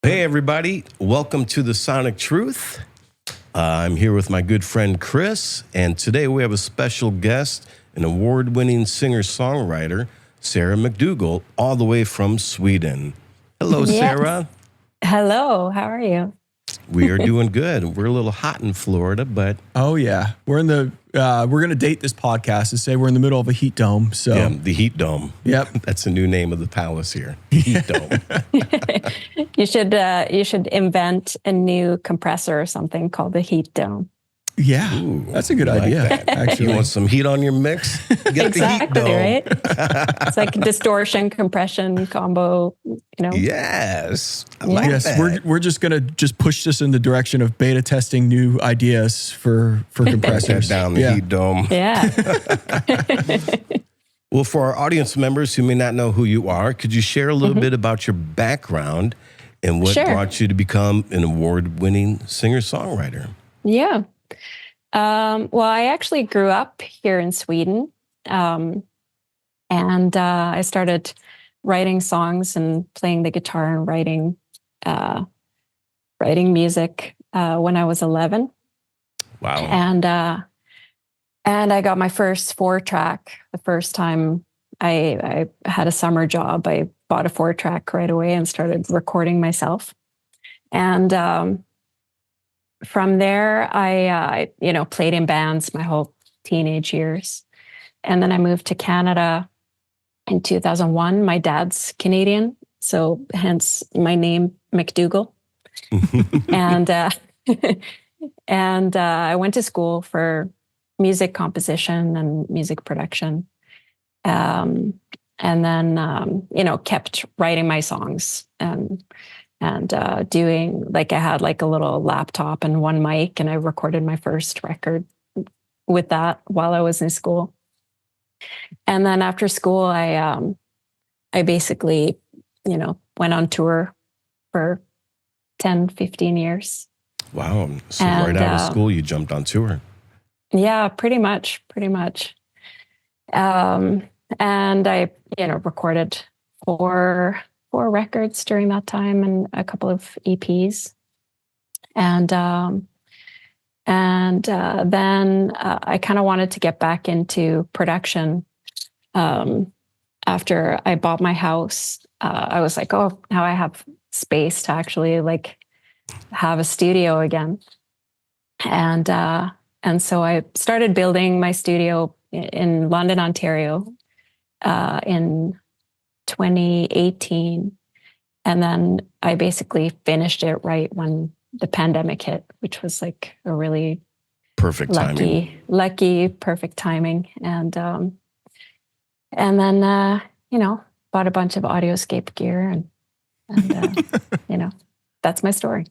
Hey, everybody. Welcome to The Sonic Truth. I'm here with my good friend Chris, and today we have a special guest, an award-winning singer-songwriter, Sarah MacDougall, all the way from Sweden. Hello, Yes. Sarah. Hello, how are you? We are doing good. We're a little hot in Florida, but Oh yeah, we're gonna date this podcast and say we're in the middle of a heat dome. So yeah, the Heat Dome. Yep. That's the new name of the palace here. Heat Dome. You should invent a new compressor or something called the heat dome. Yeah, Ooh, that's a good I like idea. that. Actually, You want some heat on your mix? Get the Heat Exactly, Dome. right? It's like distortion, compression combo, Yes. I like yes, that. we're just gonna push this in the direction of beta testing new ideas for Put that compressors. down the yeah. Heat Dome. Yeah. Well, for our audience members who may not know who you are, could you share a little bit about your background and what Sure. brought you to become an award-winning singer-songwriter? Yeah. Well, I actually grew up here in Sweden. And I started writing songs and playing the guitar and writing music when I was 11. Wow. And I got my first 4-track the first time I had a summer job. I bought a 4-track right away and started recording myself. And from there, I played in bands my whole teenage years. And then I moved to Canada in 2001. My dad's Canadian, so hence my name, MacDougall. and I went to school for music composition and music production. And then, kept writing my songs and doing, like, I had like a little laptop and one mic, and I recorded my first record with that while I was in school. And then after school, I basically, went on tour for 10, 15 years. Wow. So right out of school, you jumped on tour. Yeah, pretty much. And I, recorded four records during that time and a couple of EPs. And then I kind of wanted to get back into production. After I bought my house, I was like, oh, now I have space to actually like have a studio again. And so I started building my studio in London, Ontario, in 2018. And then I basically finished it right when the pandemic hit, which was like a really Perfect timing. lucky, perfect timing. And then, bought a bunch of Audioscape gear and that's my story.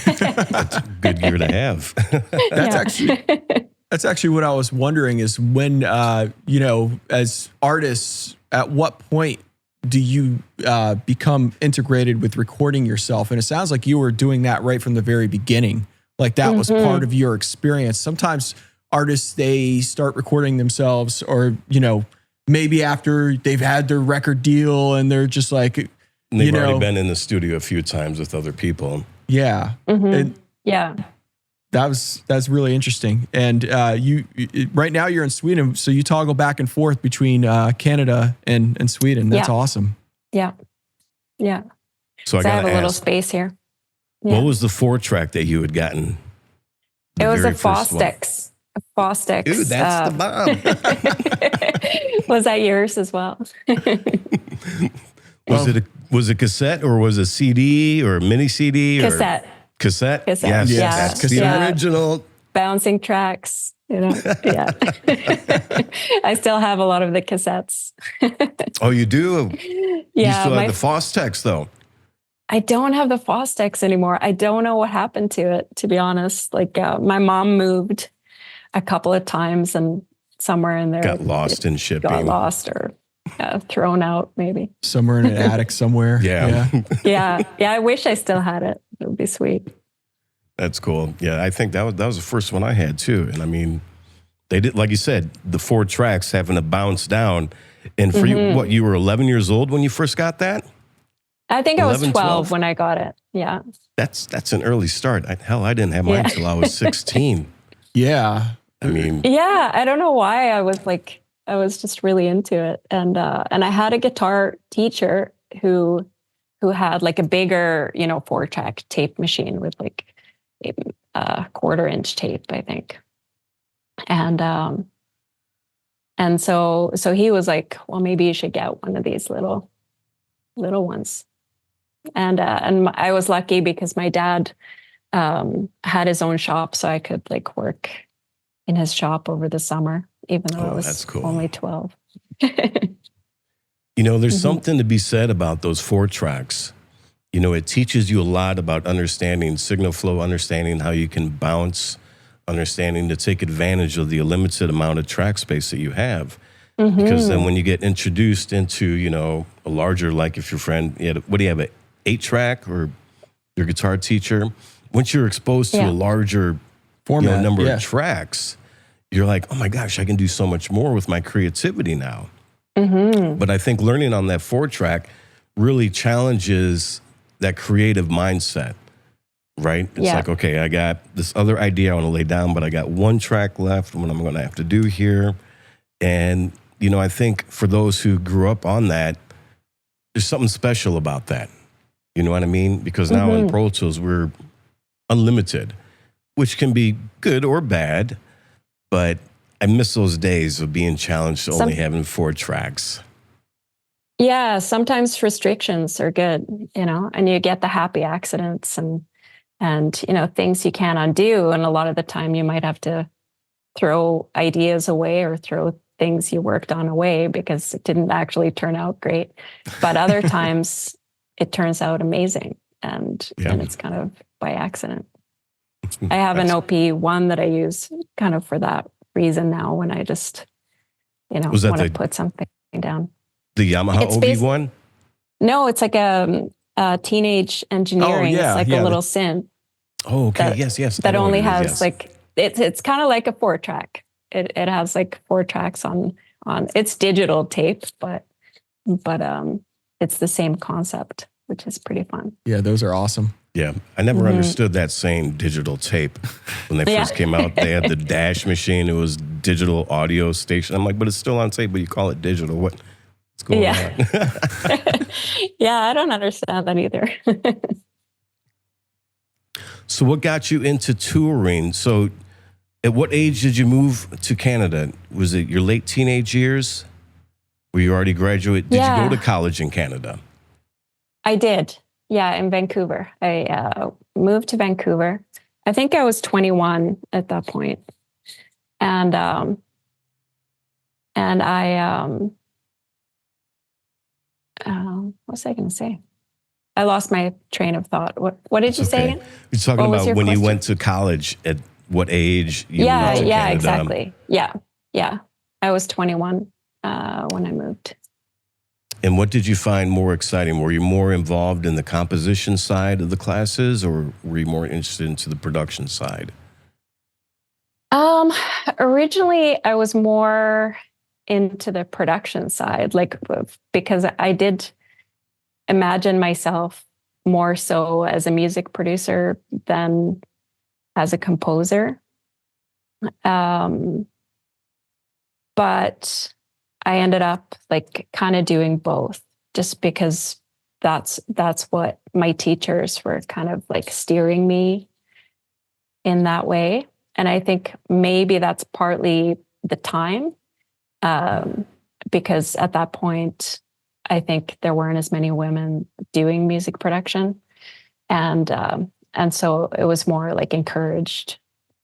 That's a good gear to have. That's actually what I was wondering is when as artists, at what point do you become integrated with recording yourself? And it sounds like you were doing that right from the very beginning. Like that was part of your experience. Sometimes artists, they start recording themselves or, maybe after they've had their record deal and they're just like, And they've already been in the studio a few times with other people. yeah. And Yeah. that's really interesting. And right now you're in Sweden, so you toggle back and forth between Canada and Sweden. That's awesome. Yeah. So I I got have to a little ask, space here. what was the 4-track that you had gotten? It was a very first one? Fostix. A Fostix. Dude, that's the bomb. Was that yours as well? Was it cassette or was it CD or mini CD? Cassette. Cassette? Cassette, Yes, yeah. that's the Yeah. original. Bouncing tracks, yeah. I still have a lot of the cassettes. Oh, you do? You Yeah, still have the Fostex, though. I don't have the Fostix anymore. I don't know what happened to it, to be honest. Like my mom moved a couple of times and somewhere in there Got lost in shipping. got lost or thrown out maybe. Somewhere in an attic somewhere. Yeah. Yeah. I wish I still had it. It would be sweet. That's cool. Yeah, I think that was the first one I had too. And I mean, they did, like you said, the 4 tracks having to bounce down. And for you, what, you were 11 years old when you first got that? I think I was 11, 12 when I got it. Yeah. That's an early start. I didn't have mine until I was 16. Yeah. I mean, Yeah, I don't know why I was just really into it, and I had a guitar teacher who had like a bigger, 4-track tape machine with like a 1/4-inch tape, I think, and so he was like, well, maybe you should get one of these little ones, and I was lucky because my dad had his own shop, so I could like work in his shop over the summer, even though I was that's cool. only 12. There's something to be said about those 4 tracks. It teaches you a lot about understanding signal flow, understanding how you can bounce, understanding to take advantage of the limited amount of track space that you have. Because then when you get introduced into, a larger, like if your friend, what do you have, an 8-track or your guitar teacher? Once you're exposed to a larger format, number of tracks, you're like, oh my gosh, I can do so much more with my creativity now. But I think learning on that 4-track really challenges that creative mindset, right? It's like, okay, I got this other idea I want to lay down, but I got 1 track left. What I'm going to have to do here. And, I think for those who grew up on that, there's something special about that. You know what I mean? Because now in Pro Tools, we're unlimited, which can be good or bad, but I miss those days of being challenged to only having 4 tracks. Yeah, sometimes restrictions are good, and you get the happy accidents and things you can't undo. And a lot of the time you might have to throw ideas away or throw things you worked on away because it didn't actually turn out great. But other times it turns out amazing, and it's kind of by accident. I have an OP1 that I use kind of for that reason now, when I just, want to put something down. The Yamaha OV1? No, it's like a teenage engineering. It's like a little synth. Oh, okay. Yes. That only has like, it's kind of like a 4-track. It has like 4 tracks on it's digital tape, but it's the same concept, which is pretty fun. Yeah, those are awesome. Yeah, I never understood that saying digital tape. When they first came out, they had the Dash machine. It was digital audio station. I'm like, but it's still on tape, but you call it digital. What's going on? Yeah, I don't understand that either. So what got you into touring? So at what age did you move to Canada? Was it your late teenage years? Were you already graduate? Did you go to college in Canada? I did. Yeah, in Vancouver. I moved to Vancouver. I think I was 21 at that point. And I what was I going to say? I lost my train of thought. What did you say again? You're talking about when you went to college, at what age you moved to Canada? Exactly. Yeah. I was 21 when I moved. And what did you find more exciting? Were you more involved in the composition side of the classes, or were you more interested into the production side? Originally, I was more into the production side, because I did imagine myself more so as a music producer than as a composer. But I ended up kind of doing both, just because that's what my teachers were kind of steering me in that way. And I think maybe that's partly the time, because at that point, I think there weren't as many women doing music production. And so it was more encouraged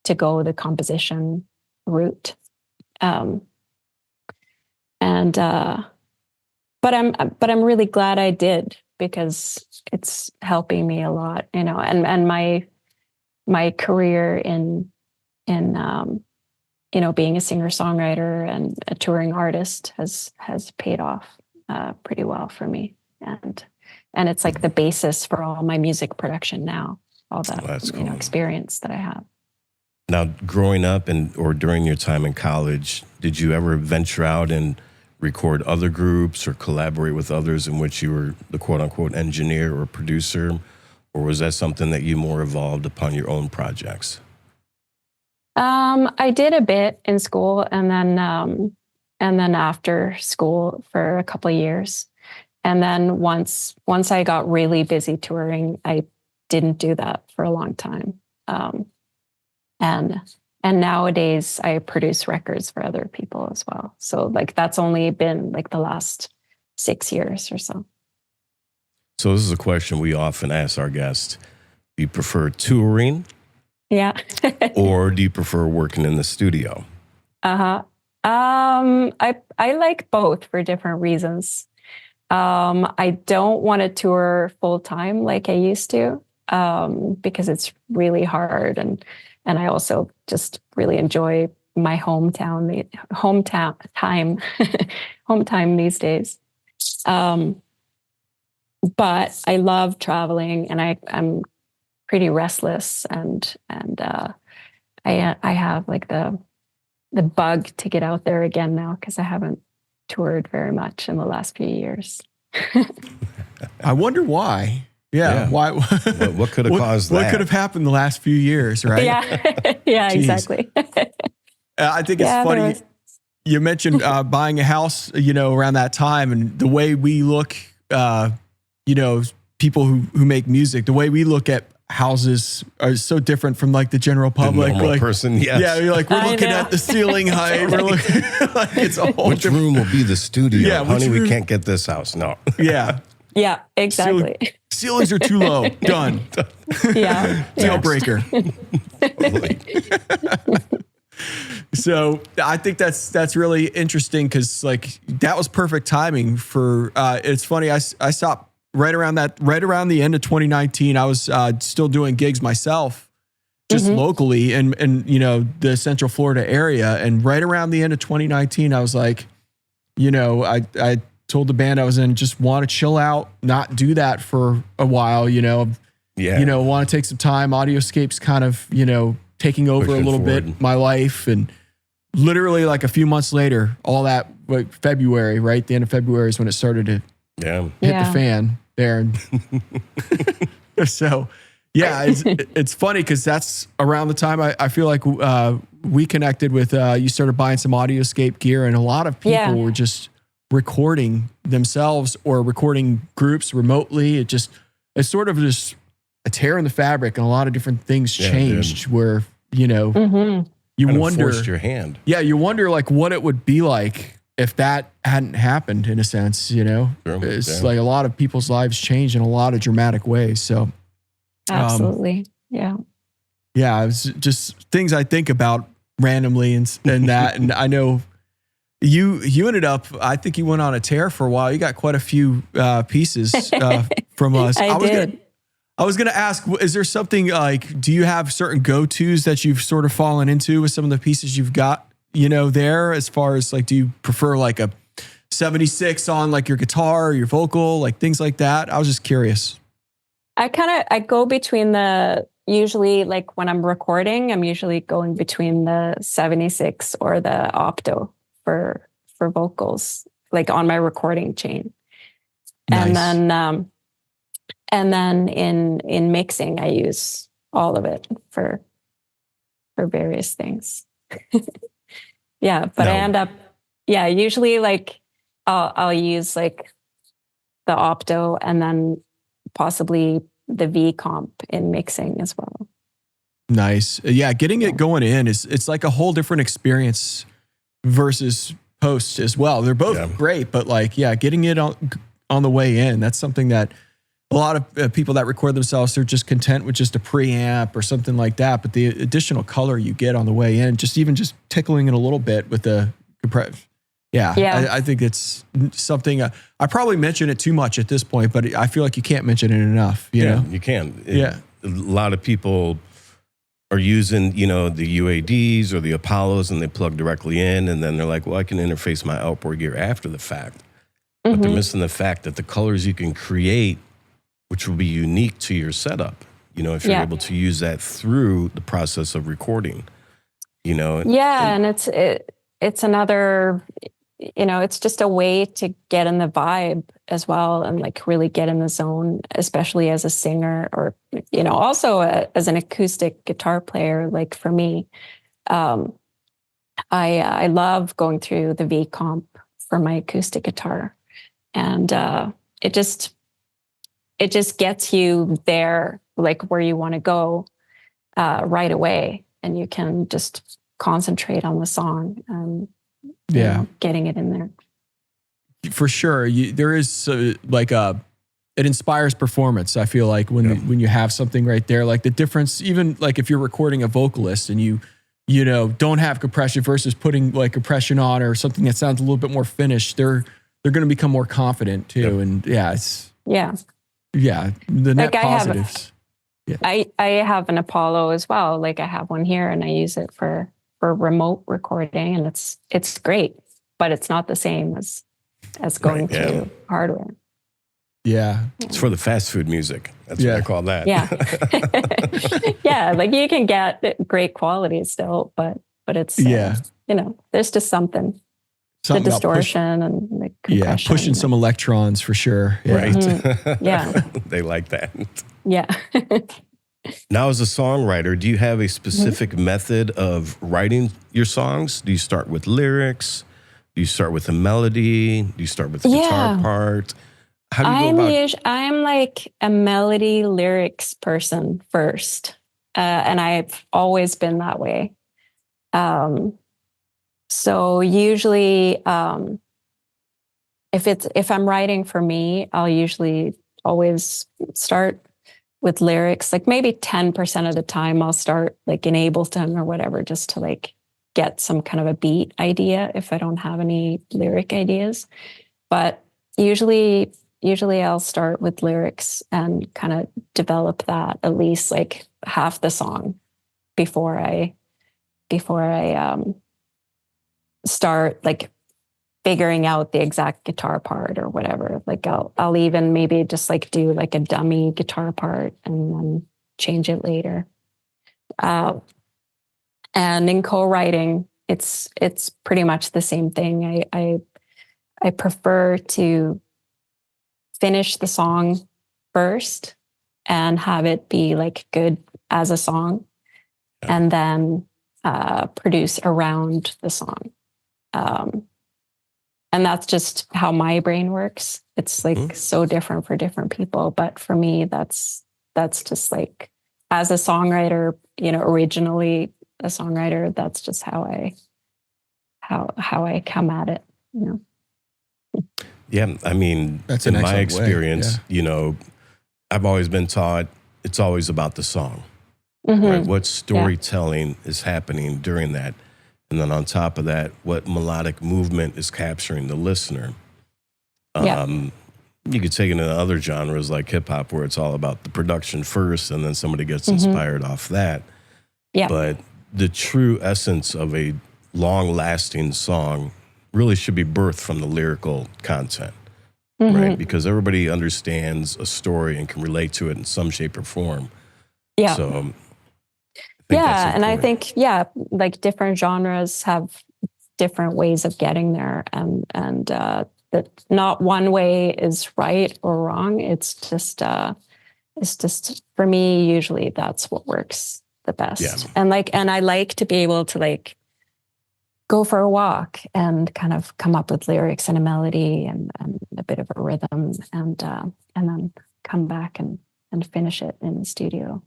to go the composition route. But I'm really glad I did, because it's helping me a lot, and my career in being a singer-songwriter and a touring artist has paid off pretty well for me, and it's the basis for all my music production now, all that cool. Experience that I have. Now, growing up or during your time in college, did you ever venture out and record other groups or collaborate with others in which you were the quote unquote engineer or producer? Or was that something that you more evolved upon your own projects? I did a bit in school, and then after school for a couple of years. And then once I got really busy touring, I didn't do that for a long time. And nowadays I produce records for other people as well. So like that's only been like the last 6 years or so. So this is a question we often ask our guests. Do you prefer touring? Yeah. Or do you prefer working in the studio? I like both for different reasons. I don't want to tour full time like I used to, because it's really hard, and I also just really enjoy my hometown time these days. But I love traveling, and I'm pretty restless, and I have like the bug to get out there again now, because I haven't toured very much in the last few years. I wonder why. Yeah. Why? What could have caused that? What could have happened the last few years, right? Yeah. Yeah, Jeez. Exactly. I think it's funny. You mentioned buying a house, around that time, and the way we look, people who make music, the way we look at houses are so different from like the general public. The normal person, yes. Yeah, you're like, we're looking at the ceiling height. We're looking like it's a whole Which room will be the studio? Yeah, honey, we can't get this house. No. Yeah. Yeah, exactly. Ceilings are too low. Done. Yeah. Deal breaker. So I think that's really interesting, because like that was perfect timing for. It's funny. I stopped right around the end of 2019. I was still doing gigs myself, just locally and the Central Florida area. And right around the end of 2019, I was like, I told the band I was in, just want to chill out, not do that for a while. Want to take some time. Audioscape's kind of taking over Pushing a little forward. bit my life, and literally like a few months later, all that, like February, right? The end of February is when it started to hit the fan there. So, yeah, it's funny because that's around the time I feel like we connected with, you started buying some Audioscape gear, and a lot of people were just recording themselves or recording groups remotely. It's sort of just a tear in the fabric, and a lot of different things changed where, you wonder, forced your hand. Yeah, you wonder like what it would be like if that hadn't happened, in a sense, It's like a lot of people's lives change in a lot of dramatic ways. So absolutely. Yeah. It's just things I think about randomly and that. And I know you ended up, I think you went on a tear for a while. You got quite a few pieces from us. I did. I was going to ask, is there something like, do you have certain go-tos that you've sort of fallen into with some of the pieces you've got, there, as far as like, do you prefer like a 76 on like your guitar or your vocal, like things like that? I was just curious. I go between usually like when I'm recording, I'm usually going between the 76 or the opto for vocals, like on my recording chain. Nice. And then in mixing, I use all of it for various things. But I end up, usually like I'll use like the opto and then possibly the V comp in mixing as well. Nice. Yeah, getting it going in it's like a whole different experience versus post as well. They're both great, but like, getting it on the way in, that's something that a lot of people that record themselves, they're just content with just a preamp or something like that. But the additional color you get on the way in, just tickling it a little bit with the compressor. I think it's something, I probably mention it too much at this point, but I feel like you can't mention it enough. You know? You can. A lot of people are using, the UADs or the Apollos, and they plug directly in, and then they're like, well, I can interface my outboard gear after the fact. But they're missing the fact that the colors you can create, which will be unique to your setup, if you're able to use that through the process of recording, and it's another, it's just a way to get in the vibe as well, and like really get in the zone, especially as a singer, or, also as an acoustic guitar player. Like for me, I love going through the V comp for my acoustic guitar, and it just gets you there, like where you want to go right away, and you can just concentrate on the song and getting it in there. For sure, there is it inspires performance. I feel like when you have something right there, like the difference, even like if you're recording a vocalist and you don't have compression versus putting like compression on or something that sounds a little bit more finished, they're going to become more confident too. And the net positives. I have an Apollo as well. Like I have one here, and I use it for remote recording, and it's great, but it's not the same as going through hardware. Yeah. It's for the fast food music. That's what I call that. Yeah. Yeah. Like you can get great quality still, but it's, there's just something the distortion and the compression. Yeah, pushing some electrons for sure. Yeah. Right. Mm-hmm. Yeah. They like that. Yeah. Now, as a songwriter, do you have a specific method of writing your songs? Do you start with lyrics? Do you start with a melody? Do you start with the guitar part? How do you go about? I'm like a melody lyrics person first, and I've always been that way. So usually, if I'm writing for me, I'll usually always start with lyrics. Like maybe 10% of the time, I'll start like in Ableton or whatever, just to like get some kind of a beat idea if I don't have any lyric ideas. But usually I'll start with lyrics and kind of develop that at least like half the song before I start like figuring out the exact guitar part or whatever. Like I'll even maybe just like do like a dummy guitar part and then change it later. And in co-writing, it's pretty much the same thing. I prefer to finish the song first and have it be like good as a song, and then produce around the song. And that's just how my brain works. It's like so different for different people. But for me, that's just like, as a songwriter, originally a songwriter, that's just how I come at it, Yeah, I mean, that's in my experience, I've always been taught it's always about the song, right? What storytelling is happening during that. And then on top of that, what melodic movement is capturing the listener. You could take it into other genres like hip hop, where it's all about the production first, and then somebody gets inspired off that. Yeah. But the true essence of a long-lasting song really should be birthed from the lyrical content, right? Because everybody understands a story and can relate to it in some shape or form. Yeah. So, I think like different genres have different ways of getting there, and that not one way is right or wrong. It's just for me, usually that's what works the best. Yeah. And I like to be able to like go for a walk and kind of come up with lyrics and a melody and a bit of a rhythm, and then come back and finish it in the studio.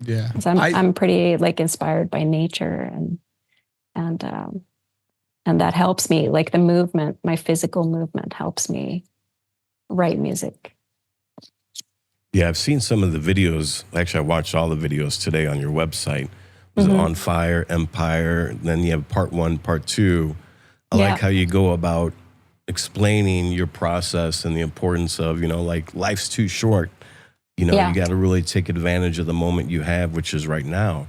Yeah. So I'm pretty like inspired by nature, and that helps me, like the movement, my physical movement helps me write music. Yeah, I've seen some of the videos. Actually, I watched all the videos today on your website. Was it On Fire, Empire? And then you have part 1, part 2. I like how you go about explaining your process and the importance of, like life's too short. You got to really take advantage of the moment you have, which is right now.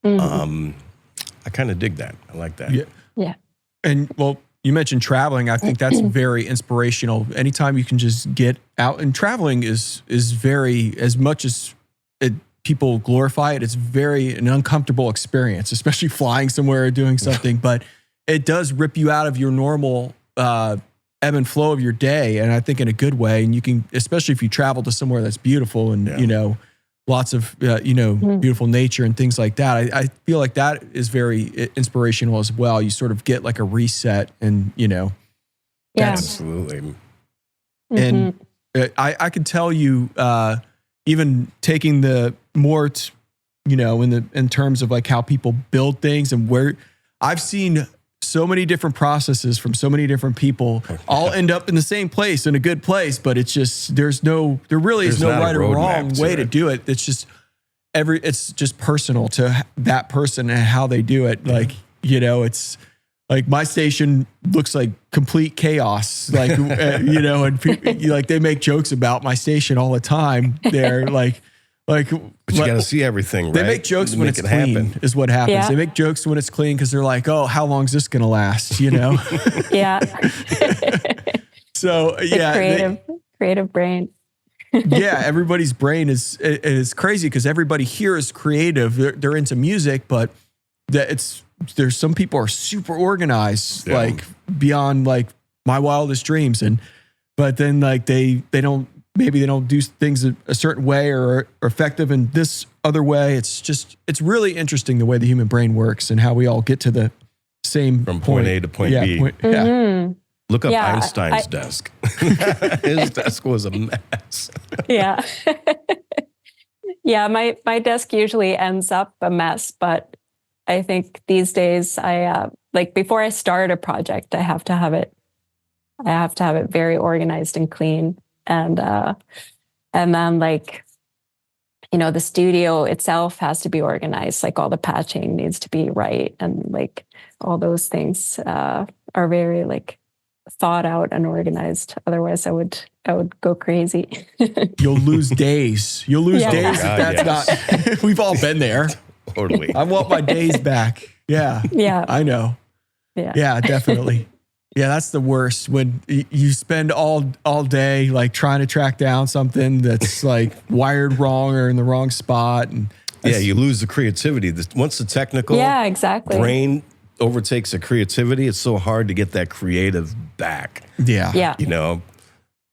I kind of dig that. I like that. Yeah. And well, you mentioned traveling. I think that's very inspirational. Anytime you can just get out, and traveling is very, as much as people glorify it, it's very an uncomfortable experience, especially flying somewhere or doing something. But it does rip you out of your normal ebb and flow of your day. And I think in a good way. And you can, especially if you travel to somewhere that's beautiful and, you know, lots of, beautiful nature and things like that. I feel like that is very inspirational as well. You sort of get like a reset and, you know. Yeah. Absolutely. And I could tell you, even taking the more, in terms of like how people build things and where I've seen so many different processes from so many different people all end up in the same place, in a good place, but it's just, there really is no right or wrong way to do it. It's just it's just personal to that person and how they do it. Like, it's like my station looks like complete chaos, like, and like they make jokes about my station all the time. They're like, but you got to see everything, right? They make jokes when it's clean, is what happens. Yeah. They make jokes when it's clean because they're like, oh, how long is this going to last? Yeah. So, creative brain. Yeah, everybody's brain is crazy because everybody here is creative. They're into music, but there's some people are super organized, like beyond like my wildest dreams. But then like they don't do things a certain way or effective in this other way. It's really interesting the way the human brain works and how we all get to the same from point A to point B. Look up Einstein's desk. His desk was a mess. Yeah. Yeah, my desk usually ends up a mess, but I think these days I like before I start a project, I have to have it very organized and clean. And then like, the studio itself has to be organized. Like all the patching needs to be right. And like all those things are very like thought out and organized. Otherwise I would go crazy. You'll lose days. You'll lose days if that's not, we've all been there. Totally. I want my days back. Yeah. Yeah. I know. Yeah. Yeah, definitely. Yeah, that's the worst when you spend all day like trying to track down something that's like wired wrong or in the wrong spot. And you lose the creativity. Once the technical brain overtakes the creativity, it's so hard to get that creative back. Yeah.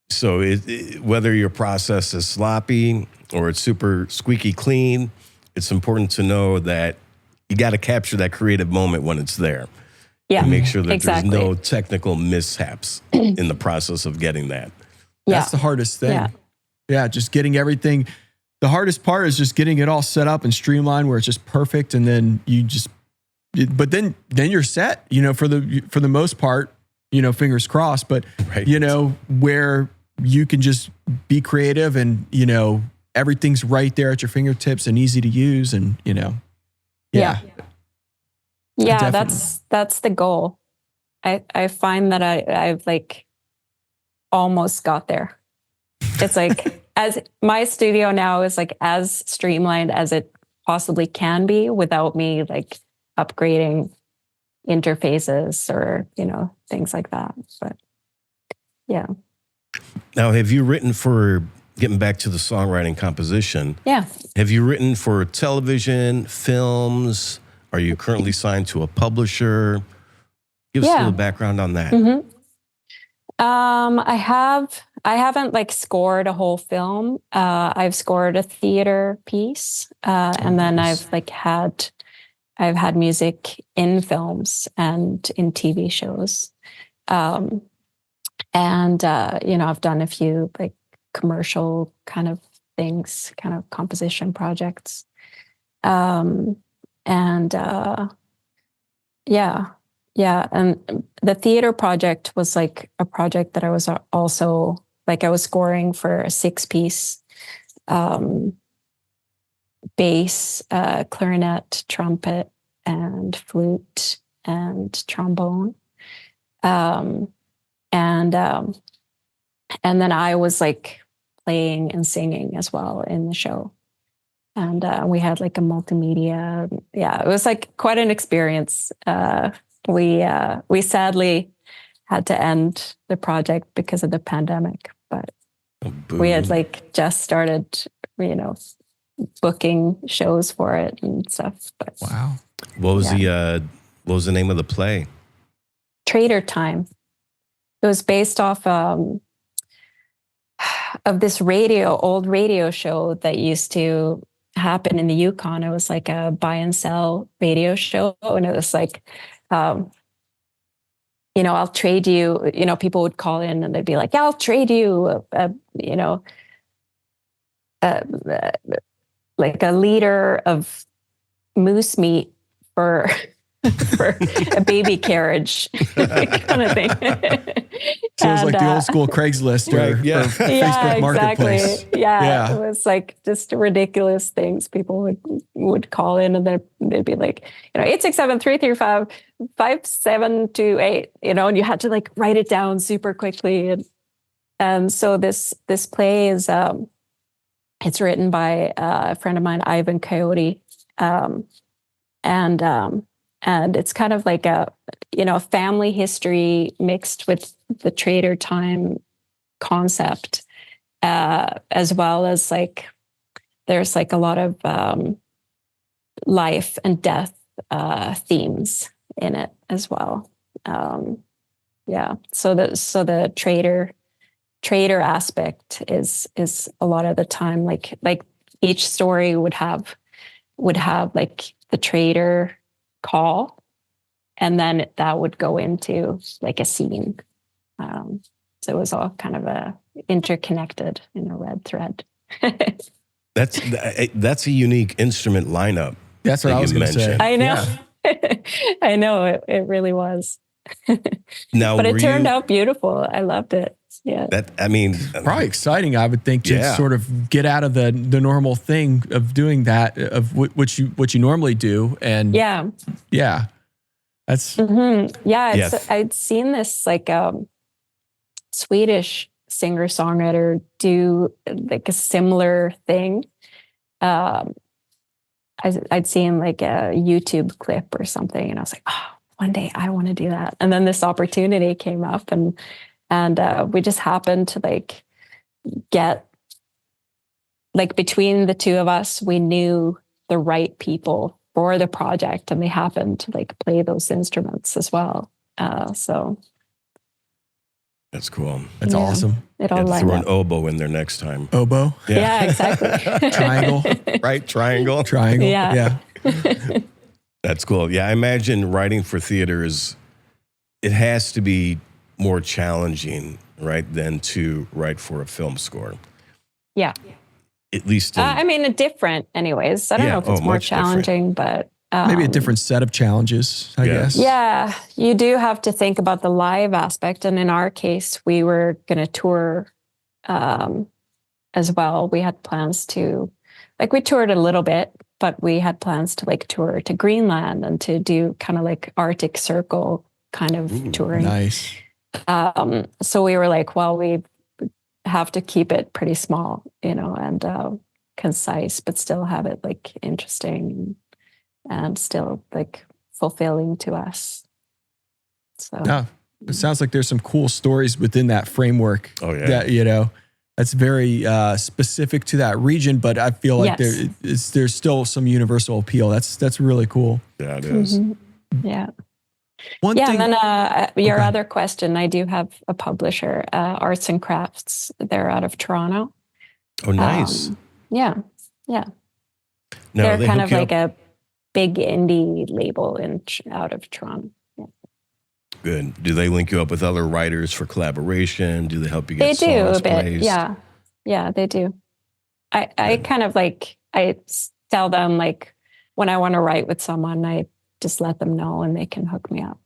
So whether your process is sloppy or it's super squeaky clean, it's important to know that you got to capture that creative moment when it's there. Yeah. And make sure that there's no technical mishaps in the process of getting that. That's the hardest thing. Yeah, just getting everything. The hardest part is just getting it all set up and streamlined where it's just perfect, and then but then you're set, for the most part, fingers crossed, but where you can just be creative and, everything's right there at your fingertips and easy to use and, Yeah, that's the goal. I find that I've like almost got there. It's like as my studio now is like as streamlined as it possibly can be without me like upgrading interfaces or, things like that. But yeah. Now, have you written for, getting back to the songwriting composition? Yeah. Have you written for television, films? Are you currently signed to a publisher? Give us a little background on that. Mm-hmm. I haven't like scored a whole film. I've scored a theater piece. And then I've had music in films and in TV shows. I've done a few like commercial kind of things, kind of composition projects. And the theater project was like a project that I was also like, I was scoring for a 6-piece bass, clarinet, trumpet, and flute and trombone. And then I was like playing and singing as well in the show. And we had like a multimedia. Yeah, it was like quite an experience. We sadly had to end the project because of the pandemic, but we had like just started, booking shows for it and stuff. But wow, what was the name of the play? Trader Time. It was based off of this old radio show that used to happen in the Yukon. It was like a buy and sell radio show. And it was like, I'll trade you, people would call in and they'd be like, yeah, I'll trade you, like a liter of moose meat for for a baby carriage kind of thing. Sounds like the old school Craigslist or Facebook Marketplace. Exactly. Yeah, it was like just ridiculous things. People would call in and they'd be like, 867-335-5728, and you had to like write it down super quickly. And so this play is it's written by a friend of mine, Ivan Coyote, and it's kind of like a family history mixed with the Trader Time concept, as well as like there's like a lot of life and death themes in it as well. So the trader aspect is a lot of the time like each story would have like the trader call, and then that would go into like a scene. So it was all kind of interconnected in a red thread. That's a unique instrument lineup. That's what I was going to say. I know. Yeah. I know it really was. Now, but it turned out beautiful. I loved it. Yeah. Probably exciting, I would think, to sort of get out of the normal thing of doing that, of what you normally do. And that's I'd seen this like Swedish singer-songwriter do like a similar thing. I'd seen like a YouTube clip or something, and I was like, oh, one day I want to do that. And then this opportunity came up, and we just happened to like get like between the two of us, we knew the right people for the project, and they happened to like play those instruments as well. So that's cool. That's awesome. It all lined throw up. an oboe in there next time. Oboe? Yeah, exactly. Triangle. Right? Triangle. Yeah. That's cool. Yeah, I imagine writing for theater it has to be more challenging, right, than to write for a film score. Yeah. At least different anyways. I don't know if it's more challenging, but maybe a different set of challenges, I guess. Yeah, you do have to think about the live aspect. And in our case, we were going to tour as well. We had plans to, we toured a little bit, but we had plans to tour to Greenland and to do kind of like Arctic Circle kind of touring. Nice. So we were like, well, we have to keep it pretty small, and concise, but still have it interesting and still fulfilling to us. So yeah, it sounds like there's some cool stories within that framework. Oh yeah, that that's very specific to that region, but I feel like there's still some universal appeal. That's really cool. Yeah, it is. Mm-hmm. Yeah. One thing, and then your other question, I do have a publisher, Arts and Crafts. They're out of Toronto. Oh, nice. Yeah. Now, they're kind of like a big indie label out of Toronto. Yeah. Good. Do they link you up with other writers for collaboration? Do they help you get songs placed? They do a bit. Placed? Yeah, they do. I kind of I tell them when I want to write with someone, I just let them know and they can hook me up.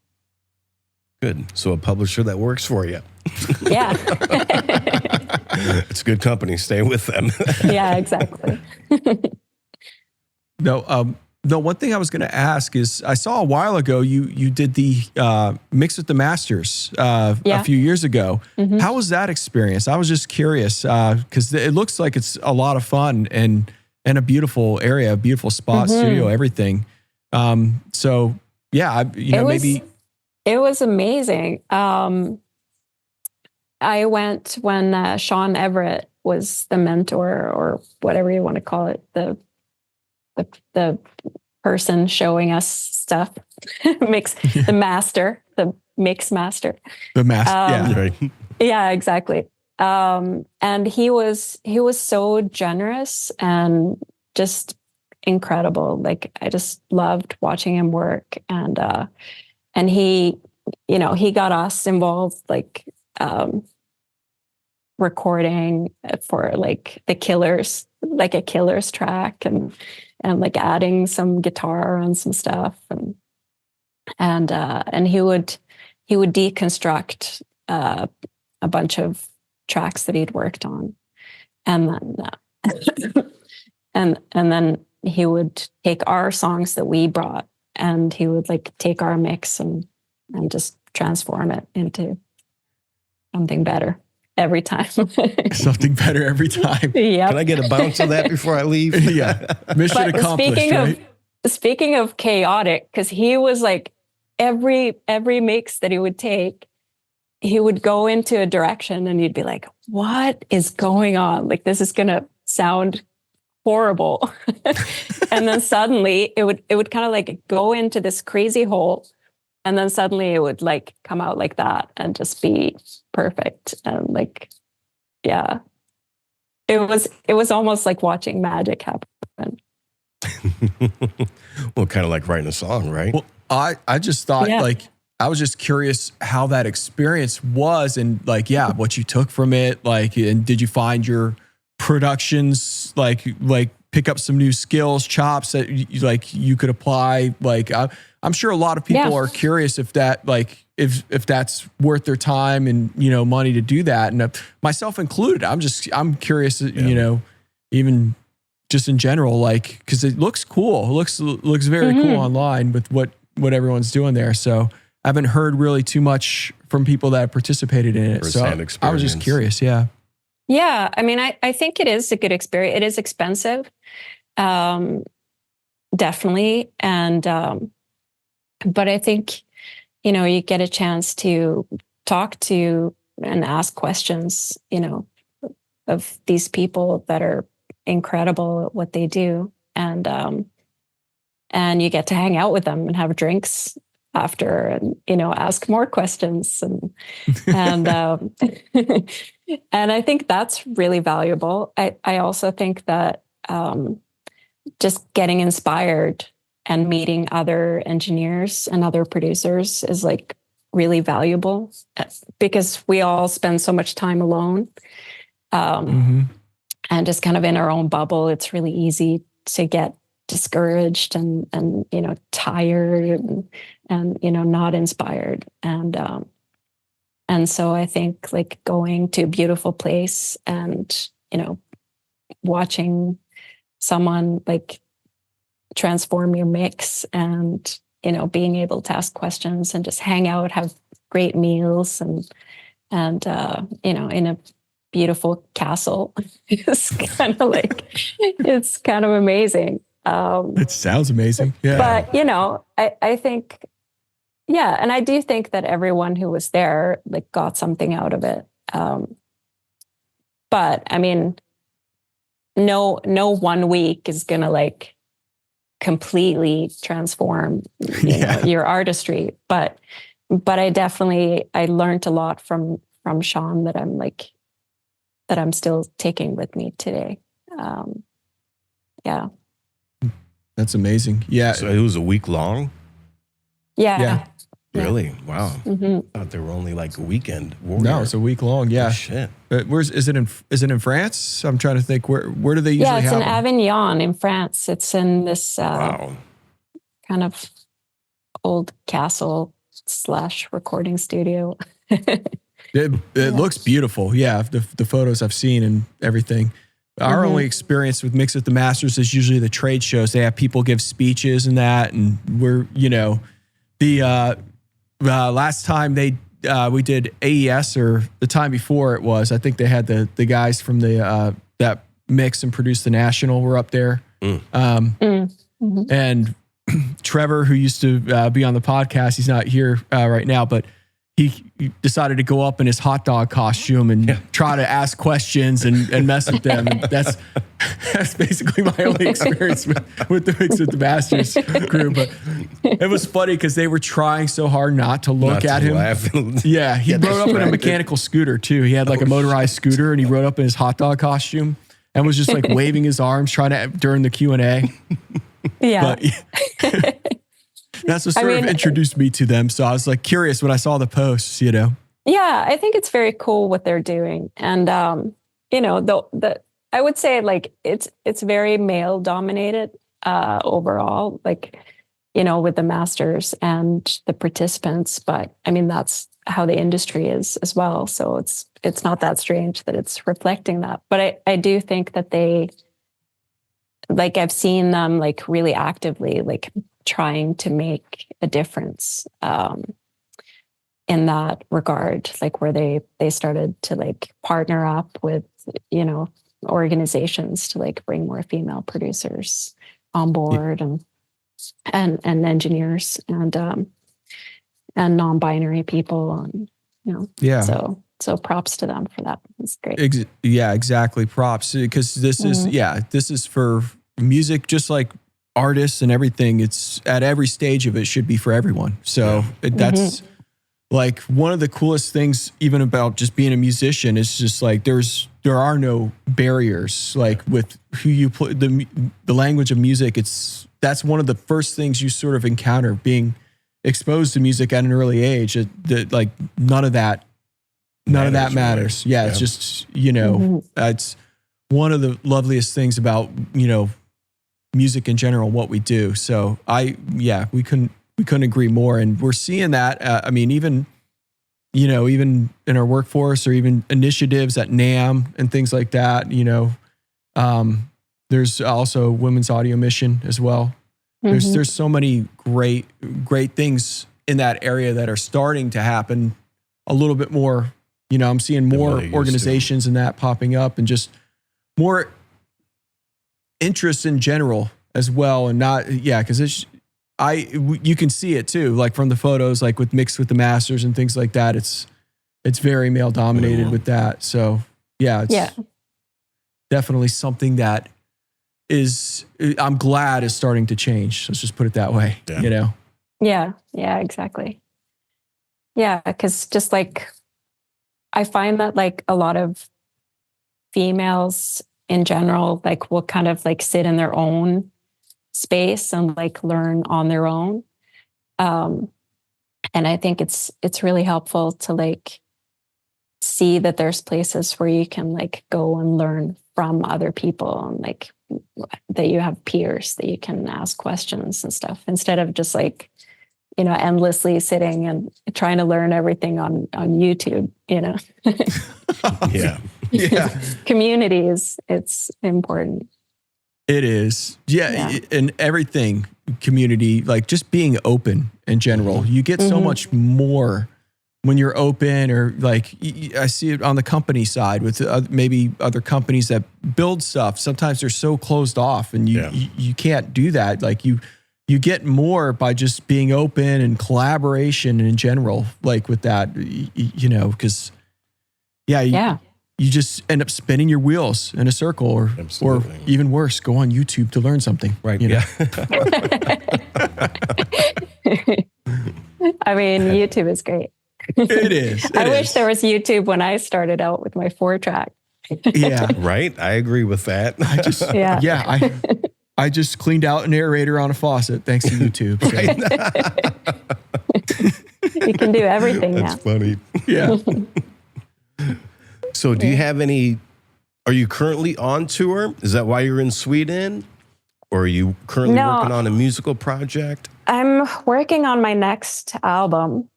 Good. So a publisher that works for you. Yeah. It's good company. Stay with them. Yeah, exactly. No, one thing I was going to ask is I saw a while ago you did the Mix with the Masters a few years ago. Mm-hmm. How was that experience? I was just curious because it looks like it's a lot of fun and a beautiful area, a beautiful spot, studio, everything. So yeah, maybe it was amazing. I went when Sean Everett was the mentor, or whatever you want to call it, the person showing us stuff, the master, the mix master. The master. Yeah. Right. Yeah, exactly. And he was so generous and just incredible. Like I just loved watching him work, and he, he got us involved, like recording for like the Killers, like a Killers track, and like adding some guitar on some stuff, and he would deconstruct a bunch of tracks that he'd worked on, and then and then he would take our songs that we brought, and he would like take our mix and just transform it into something better every time. Something better every time. Yeah. Can I get a bounce of that before I leave? Yeah. Mission accomplished. Speaking of chaotic, because he was like every mix that he would take, he would go into a direction and you'd be like, what is going on? Like, this is going to sound horrible. And then suddenly it would kind of like go into this crazy hole. And then suddenly it would like come out like that and just be perfect. And like, yeah, it was almost like watching magic happen. Well, kind of like writing a song, right? Well, I just thought like, I was just curious how that experience was, and like, yeah, what you took from it. Like, and did you find your productions like pick up some new skills, chops that you could apply? Like, I'm sure a lot of people are curious if that like if that's worth their time and money to do that, and myself included. I'm curious, even just in general, like because it looks cool. It looks very cool online with what everyone's doing there. So I haven't heard really too much from people that have participated in it. So I was just curious. Yeah. Yeah. I mean, I think it is a good experience. It is expensive. Definitely. And, but I think, you get a chance to talk to and ask questions, of these people that are incredible at what they do. And you get to hang out with them and have drinks after, and ask more questions, and and I think that's really valuable. I also think that just getting inspired and meeting other engineers and other producers is like really valuable, because we all spend so much time alone, and just kind of in our own bubble. It's really easy to get discouraged and tired and not inspired, and so I think like going to a beautiful place and watching someone like transform your mix, and being able to ask questions and just hang out, have great meals, and in a beautiful castle is kind of like, it's kind of amazing. It sounds amazing. Yeah. But, I think, yeah. And I do think that everyone who was there, like, got something out of it. But I mean, no 1 week is going to like completely transform, your artistry. But I learned a lot from Sean that I'm still taking with me today. Yeah. That's amazing. Yeah. So it was a week long? Yeah. Really? Wow. I thought they were only like a weekend. No, it's a week long. Yeah. Oh, shit. Is it in France? I'm trying to think. Where do they usually have? Yeah, it's in them? Avignon in France. It's in this Wow. kind of old castle / recording studio. It looks beautiful. Yeah, the photos I've seen and everything. Our only experience with Mix with the Masters is usually the trade shows. They have people give speeches and that, and we're the last time we did AES, or the time before it was, I think they had the guys from the that mix and produced the National were up there. And Trevor, who used to be on the podcast, he's not here right now, but he decided to go up in his hot dog costume and try to ask questions and mess with them. And That's basically my only experience with the Mix with the Masters crew. But it was funny because they were trying so hard not to look at him. Yeah, he rode up in a mechanical scooter too. He had like a motorized scooter, and he rode up in his hot dog costume and was just like waving his arms, trying to during the Q&A. Yeah. But, that's what sort of introduced me to them. So I was like curious when I saw the posts, you know. Yeah, I think it's very cool what they're doing, and you know, the I would say like it's very male dominated overall, like, you know, with the masters and the participants. But I mean, that's how the industry is as well. So it's not that strange that it's reflecting that. But I do think that they, like, I've seen them like really actively like trying to make a difference in that regard, like where they started to like partner up with, you know, organizations to like bring more female producers on board and engineers and non-binary people, and you know, yeah. So props to them for that. It's great. Yeah, exactly. Props, because this is for music, just like artists and everything. It's at every stage of it should be for everyone. So that's like one of the coolest things even about just being a musician is just like there are no barriers, like with who you play, the language of music. That's one of the first things you sort of encounter being exposed to music at an early age. That like none of that matters. Yeah, it's just, you know, it's one of the loveliest things about, you know, music in general, what we do. So we couldn't agree more. And we're seeing that, I mean, even in our workforce or even initiatives at NAMM and things like that, you know, there's also Women's Audio Mission as well. There's so many great things in that area that are starting to happen a little bit more. You know, I'm seeing more organizations in that popping up and just more interest in general as well. And because you can see it too, like from the photos, like with Mixed with the Masters and things like that. It's very male dominated with that. So it's definitely something that I'm glad is starting to change. Let's just put it that way, you know? Yeah, exactly. Yeah, because just like, I find that like a lot of females in general, like will kind of like sit in their own space and like learn on their own. And I think it's really helpful to like see that there's places where you can like go and learn from other people, and like that you have peers that you can ask questions and stuff, instead of just like, you know, endlessly sitting and trying to learn everything on YouTube, you know. Communities, it's important. It is. Yeah. And everything, community, like just being open in general. You get so much more when you're open, or like I see it on the company side with maybe other companies that build stuff. Sometimes they're so closed off, and you can't do that. Like you get more by just being open and collaboration in general, like with that, you know, because you just end up spinning your wheels in a circle, or even worse, go on YouTube to learn something. Right. You know? I mean, YouTube is great. It is. I wish there was YouTube when I started out with my 4-track. Yeah. Right. I agree with that. I just cleaned out an aerator on a faucet thanks to YouTube. So. You can do everything now. That's funny. Yeah. So do you have are you currently on tour? Is that why you're in Sweden? Or are you currently working on a musical project? I'm working on my next album.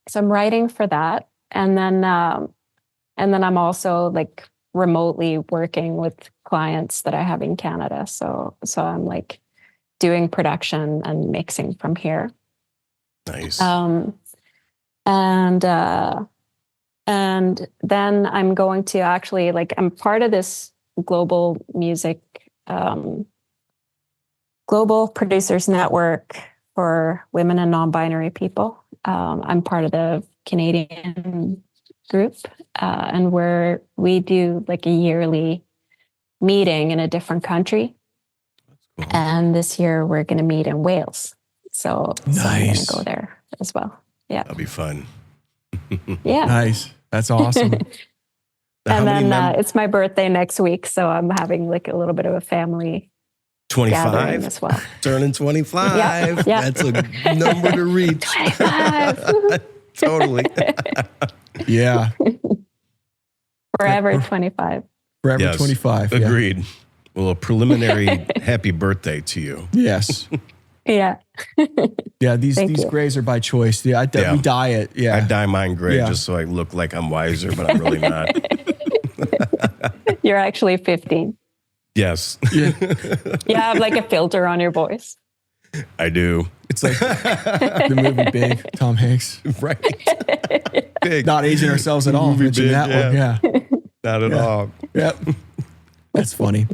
So I'm writing for that. And then I'm also like remotely working with clients that I have in Canada. So I'm like doing production and mixing from here. Nice. And then I'm going to actually, like, I'm part of this global music, global producers network for women and non-binary people. I'm part of the Canadian group, and where we do like a yearly meeting in a different country. Cool. And this year we're going to meet in Wales. So I'm going to Nice. go there as well. Yeah. That'll be fun. Yeah. Nice. That's awesome. Now, And how many then it's my birthday next week. So I'm having like a little bit of a family gathering 25? as well. Turning 25. Yeah, yeah. That's a number to reach. 25. Totally. Yeah. Forever 25. Forever Yes. 25. Yeah. Agreed. Well, a preliminary happy birthday to you. Yes. Yeah. Yeah. These Thank you. grays are by choice. Yeah. Yeah. We dye it. Yeah. I dye mine gray Yeah. just so I look like I'm wiser, but I'm really not. You're actually 15. Yes, Yeah. You have like a filter on your voice. I do. It's like the movie Big, Tom Hanks. Right. Big. Not aging ourselves at all. Movie Mention Big, that one. Yeah. Not at Yeah. all. Yep. That's funny.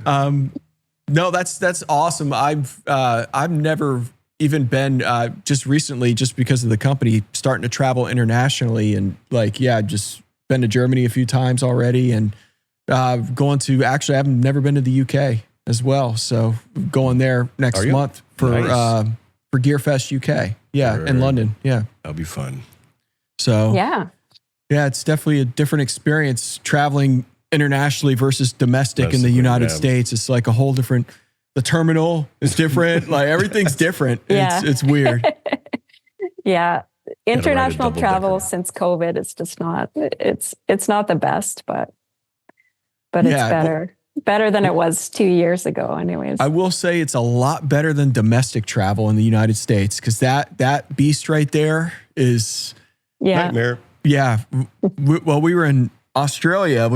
No, that's awesome. I've never even been just recently, just because of the company starting to travel internationally, and like, yeah, just been to Germany a few times already, and going to, actually I've never been to the UK as well. So going there next Are you? month for Nice. Gearfest UK. Yeah. Sure. In London. Yeah. That'll be fun. So Yeah. yeah, it's definitely a different experience traveling internationally versus domestic in the Domestically, United yeah. States. It's like a whole different, the terminal is different. Like everything's different. Yeah. It's weird. Yeah. International double travel decker. since COVID is just not, it's not the best, but it's Yeah, better. Better than it was 2 years ago, anyways. I will say it's a lot better than domestic travel in the United States, because that beast right there is, Yeah. Nightmare. yeah. Well, we were in Australia,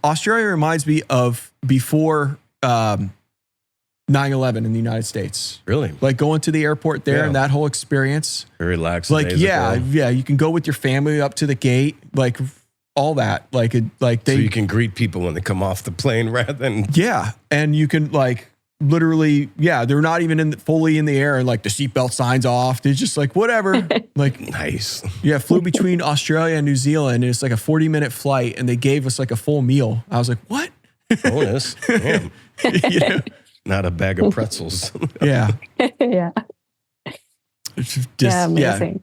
Australia reminds me of before 9/11 in the United States. Really? Like going to the airport there Yeah. and that whole experience. Very lax. Like, yeah, you can go with your family up to the gate, like all that. Like So you can greet people when they come off the plane rather than. yeah. And you can like literally, yeah, they're not even fully in the air, and like the seatbelt signs off. They're just like, whatever. Like, Nice. yeah, flew between Australia and New Zealand, and it's like a 40-minute flight, and they gave us like a full meal. I was like, what? Bonus. Damn. You know? Not a bag of pretzels. Yeah. Yeah. It's just, Yeah. Amazing.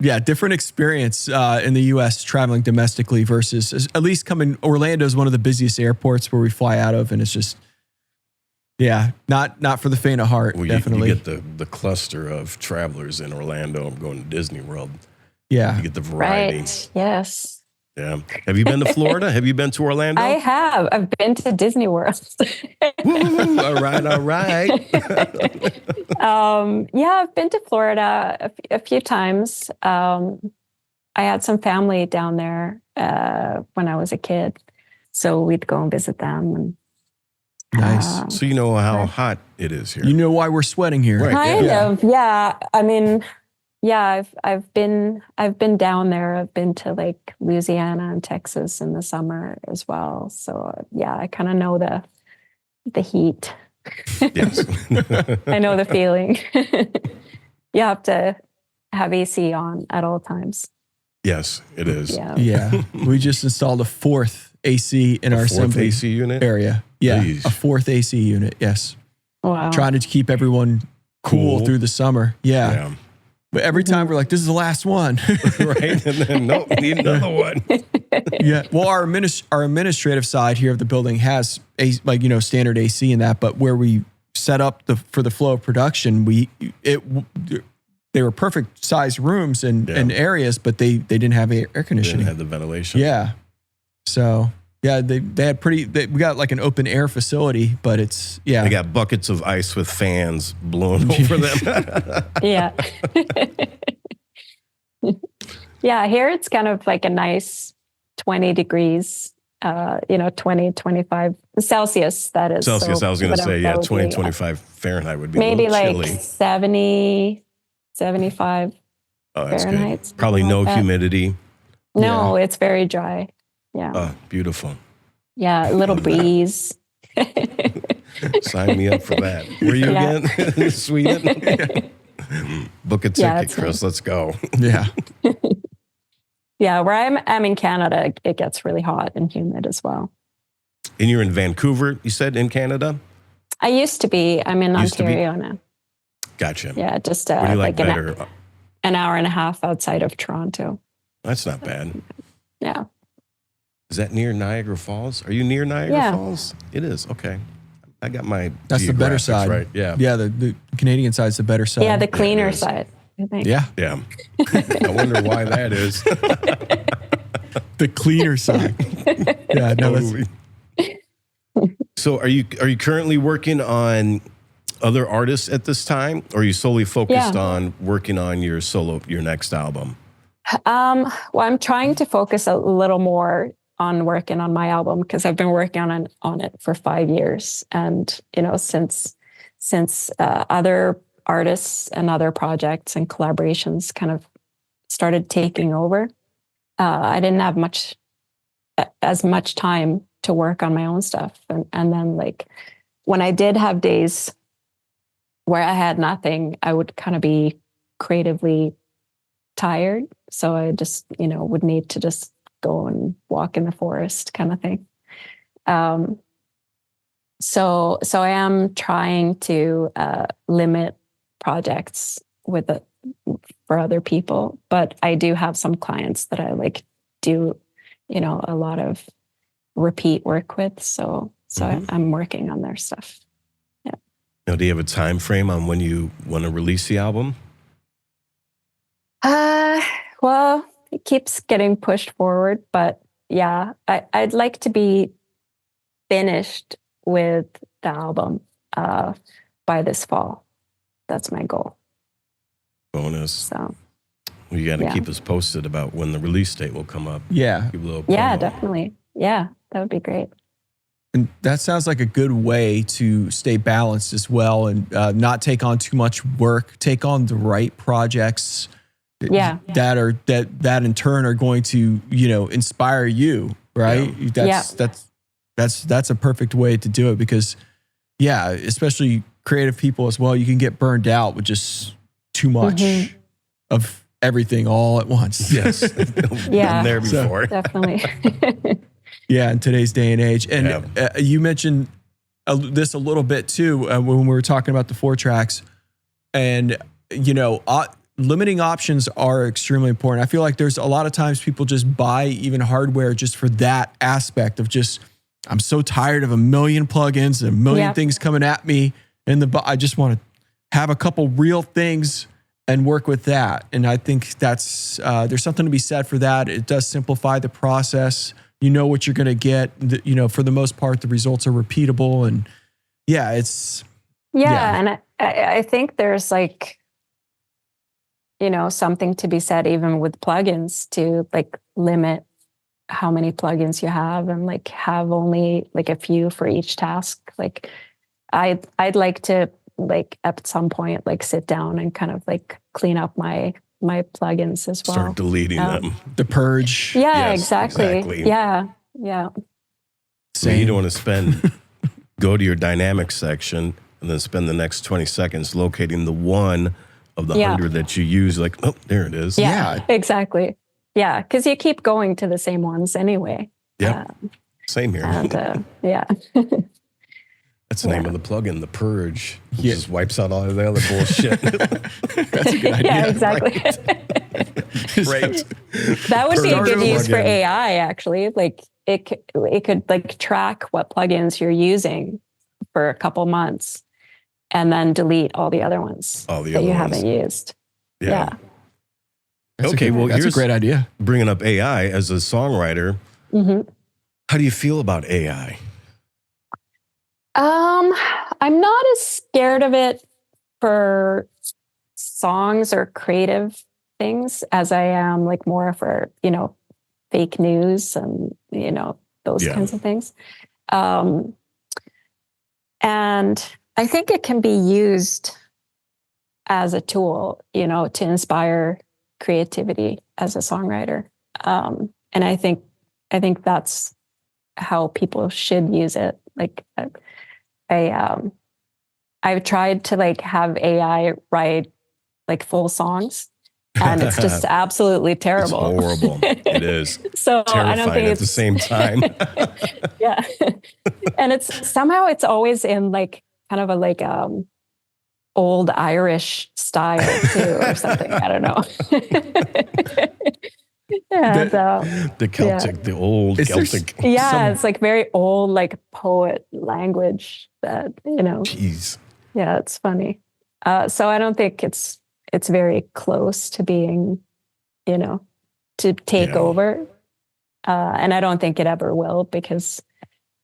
Yeah, different experience in the U.S. traveling domestically versus, at least coming, Orlando is one of the busiest airports where we fly out of, and it's just, yeah, not for the faint of heart, Well, definitely. you get the cluster of travelers in Orlando. I'm going to Disney World. Yeah. You get the variety. Right. Yes. Yeah. Have you been to Florida? Have you been to Orlando? I have. I've been to Disney World. Woo, all right, all right. Yeah, I've been to Florida a few times. I had some family down there when I was a kid, so we'd go and visit them. And Nice. So you know how hot it is here. You know why we're sweating here. Right. kind Yeah. of, yeah. I mean, yeah, I've been down there. I've been to like Louisiana and Texas in the summer as well. So yeah, I kind of know the heat. Yes. I know the feeling. You have to have AC on at all times. Yes, it is. Yeah. Yeah. We just installed a fourth AC in our Fourth assembly AC unit. area. Yeah. Jeez. A fourth AC unit. Yes. Wow. Trying to keep everyone cool Cool. through the summer. Yeah. Yeah. But every time we're like, this is the last one. Right. And then nope, need another one. Yeah. Well, our administrative side here of the building has standard AC and that, but where we set up for the flow of production, they were perfect sized rooms and areas, but they didn't have air Didn't conditioning. have the ventilation. Yeah. So yeah, they had we got like an open air facility, but it's, yeah. They got buckets of ice with fans blowing over them. Yeah. Yeah, here it's kind of like a nice 20 degrees, 20, 25 Celsius, that is. Celsius, So I was going to that say, yeah, would 20, be, 25 Fahrenheit would be maybe a little like chilly. 70, 75 Oh, that's Fahrenheit. good. Probably something no like that. humidity. No, it's very dry. Yeah. Oh, beautiful. Yeah, a little breeze. Sign me up for that. Where you Yeah. again? Sweden? Book a ticket, Yeah, it's Chris. nice. Let's go. Yeah. Yeah, where I'm in Canada, it gets really hot and humid as well. And you're in Vancouver, you said, in Canada? I used to be. I'm in Used to be? Ontario now. Gotcha. Yeah, just What do you like like better? an hour and a half outside of Toronto. That's not bad. Yeah. Is that near Niagara Falls? Are you near Niagara Yeah. Falls? It is. Okay. I got my That's the better geographics side. right. Yeah. Yeah, the Canadian side's the better side. Yeah, the cleaner is. side, I think. Yeah, Yeah. I wonder why that is. the cleaner side. Yeah, no, that's, Totally. So are you currently working on other artists at this time? Or are you solely focused on working on your next album? Well, I'm trying to focus a little more on working on my album because I've been working on it for 5 years, and since other artists and other projects and collaborations kind of started taking over, I didn't have as much time to work on my own stuff, and then like when I did have days where I had nothing, I would kind of be creatively tired, so I just would need to just go and walk in the forest kind of thing. So I am trying to limit projects for other people, but I do have some clients that I like do a lot of repeat work with, so I'm working on their stuff. Yeah. Now, do you have a time frame on when you want to release the album? Well, it keeps getting pushed forward, but yeah, I'd like to be finished with the album by this fall. That's my goal. Bonus. So Well, you got to keep us posted about when the release date will come up. yeah. Give a little yeah, promo. definitely. Yeah, that would be great. And that sounds like a good way to stay balanced as well, and not take on too much work. Take on the right projects. That in turn are going to inspire you, right? Yeah. That's a perfect way to do it, because especially creative people as well, you can get burned out with just too much of everything all at once. Yes. Yeah. Been there before. Definitely. Yeah, in today's day and age. And you mentioned this a little bit too when we were talking about the 4 tracks, and limiting options are extremely important. I feel like there's a lot of times people just buy even hardware just for that aspect of just, I'm so tired of a million plugins and a million things coming at me, and I just want to have a couple real things and work with that. And I think that's there's something to be said for that. It does simplify the process. You know what you're going to get. For the most part, the results are repeatable, and it's and I think there's like something to be said even with plugins to like limit how many plugins you have and like have only like a few for each task. Like I'd like to like at some point like sit down and kind of like clean up my plugins as well. Start deleting them. The purge. Yeah, Yes, exactly. Yeah. So you don't want to go to your dynamics section and then spend the next 20 seconds locating the one of the 100 that you use. Like, oh, there it is. Yeah. Exactly. Yeah, because you keep going to the same ones anyway. Yeah. Same here. And, That's the name of the plugin, the purge. It just wipes out all of the other bullshit. That's a good idea. Yeah, exactly. Right. That would be a good Purge use for plugin. AI, actually. Like it could like track what plugins you're using for a couple months and then delete all the other ones All the that other you ones. haven't used. Yeah. That's Okay, well, that's a here's great idea. bringing up AI as a songwriter. Mm-hmm. How do you feel about AI? I'm not as scared of it for songs or creative things as I am like more for, fake news and, those kinds of things. And I think it can be used as a tool, to inspire creativity as a songwriter. And I think that's how people should use it. Like I've tried to like have AI write like full songs, And it's just absolutely It's terrible. horrible. It is. So I Terrifying don't think at the same time. yeah. And it's always in like kind of a like old Irish style too, or something. I don't know. Yeah, The Celtic, the old Celtic. it's like very old, like poet language that, Jeez. yeah, it's funny. So I don't think it's very close to being, to take over. And I don't think it ever will, because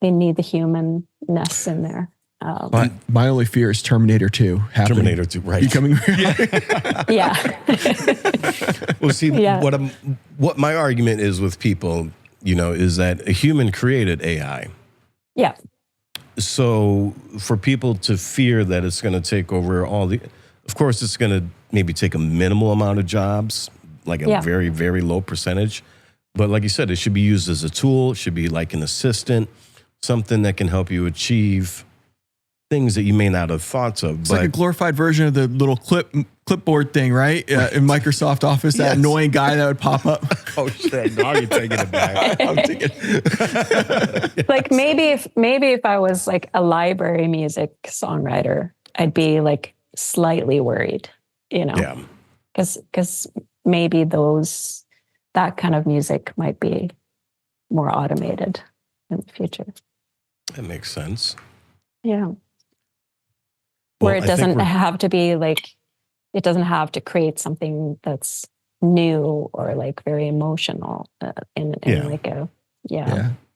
they need the humanness in there. My only fear is Terminator 2 happening. Terminator 2, right. Becoming Yeah. Well, see, what my argument is with people, is that a human created AI. Yeah. So for people to fear that it's going to take over of course, it's going to maybe take a minimal amount of jobs, like a very, very low percentage. But like you said, it should be used as a tool. It should be like an assistant, something that can help you achieve things that you may not have thought of. It's like a glorified version of the little clipboard thing, right? In Microsoft Office, that annoying guy that would pop up. Oh shit! Now you're taking it back. I'm taking. Like maybe if I was like a library music songwriter, I'd be like slightly worried, Yeah. because maybe that kind of music might be more automated in the future. That makes sense. Yeah. Where it doesn't have to be like, it doesn't have to create something that's new or like very emotional in like a,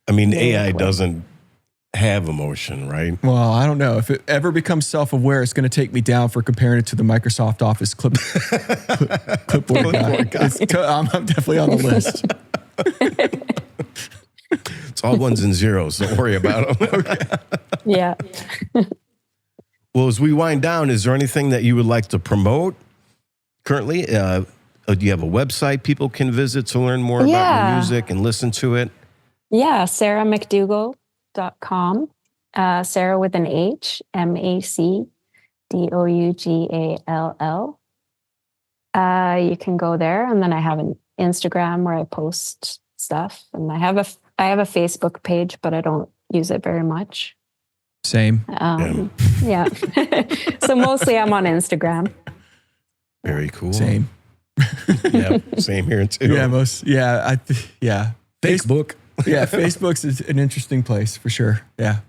I mean, AI doesn't have emotion, right? Well, I don't know. If it ever becomes self-aware, it's going to take me down for comparing it to the Microsoft Office clipboard guy. I'm definitely on the list. It's all ones and zeros. Don't worry about them. Yeah. Well, as we wind down, is there anything that you would like to promote currently? Do you have a website people can visit to learn more about your music and listen to it? Yeah, sarahmacdougall.com. Sarah with an H, MacDougal. You can go there, and then I have an Instagram where I post stuff, and I have a Facebook page, but I don't use it very much. Same. Yeah. So mostly I'm on Instagram. Very cool. Same. Yeah, same here too. Facebook. Yeah, Facebook's an interesting place for sure. Yeah.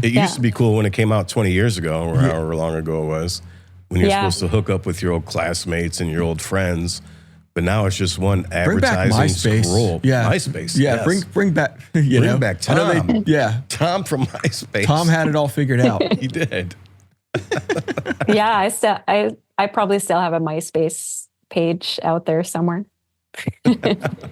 It used to be cool when it came out 20 years ago, or however long ago it was, when you're supposed to hook up with your old classmates and your old friends. But now it's just one advertising scroll. Yeah. MySpace. Yeah. Yes. Bring back, Bring back Tom. Tom from MySpace. Tom had it all figured out. He did. Yeah, I probably still have a MySpace page out there somewhere. God,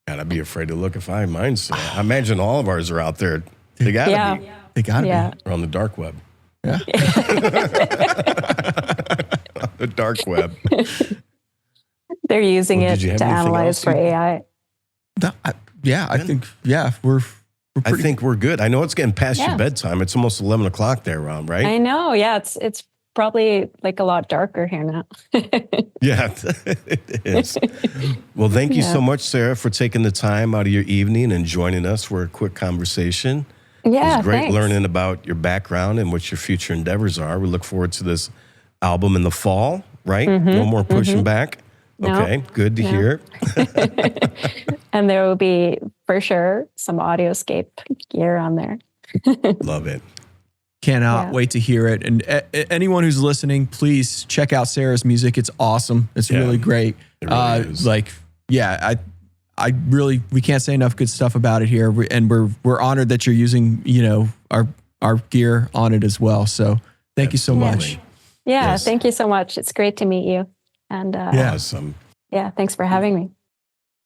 I'd be afraid to look if I had mine. So I imagine all of ours are out there. They gotta be. They gotta be. Or on the dark web. Yeah. The dark web. They're using it to analyze for AI. I think we're good. I know it's getting past your bedtime. It's almost 11 o'clock there, Ron, right? I know. Yeah, it's probably like a lot darker here now. Yeah, it is. Well, thank you so much, Sarah, for taking the time out of your evening and joining us for a quick conversation. Yeah, it was great thanks. learning about your background and what your future endeavors are. We look forward to this album in the fall, right? No more pushing back. Okay, good to hear. And there will be, for sure, some Audioscape gear on there. Love it. Cannot wait to hear it. And anyone who's listening, please check out Sarah's music. It's awesome. It's really great. It really is. I really, we can't say enough good stuff about it here. And we're honored that you're using, our gear on it as well. So thank you so much. Yeah, thank you so much. It's great to meet you. And awesome. Yeah, thanks for having me.